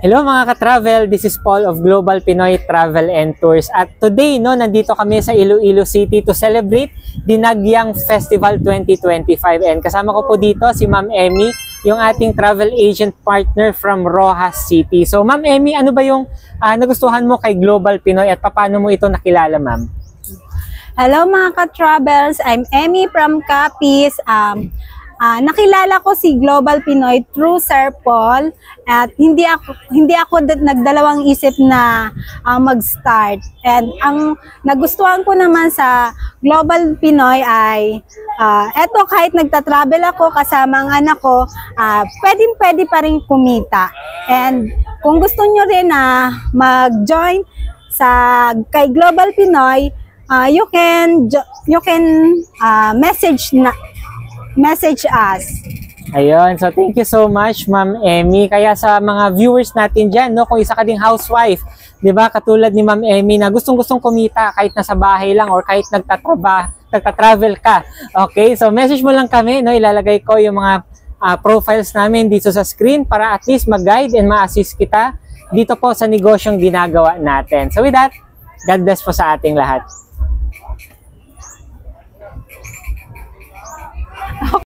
Hello mga ka-travel, this is Paul of Global Pinoy Travel and Tours. At today, nandito kami sa Iloilo City to celebrate Dinagyang Festival 2025. And kasama ko po dito si Ma'am Emmy, yung ating travel agent partner from Roxas City. So Ma'am Emmy, ano ba yung nagustuhan mo kay Global Pinoy at paano mo ito nakilala, Ma'am? Hello mga ka-travels, I'm Emmy from Capiz. Nakilala ko si Global Pinoy through Sir Paul at hindi ako nagdalawang isip na mag-start. And ang nagustuhan ko naman sa Global Pinoy ay eto, kahit nagta-travel ako kasama ang anak ko, pwede pa rin kumita. And kung gusto nyo rin na mag-join kay Global Pinoy, you can message us. Ayun, so thank you so much Ma'am Emmy. Kaya sa mga viewers natin dyan, kung isa ka ding housewife, di ba, katulad ni Ma'am Emmy na gustong kumita kahit nasa bahay lang or kahit nagtatravel ka. Okay, so message mo lang kami, ilalagay ko yung mga profiles namin dito sa screen para at least mag-guide and ma-assist kita dito po sa negosyong ginagawa natin. So with that, God bless po sa ating lahat.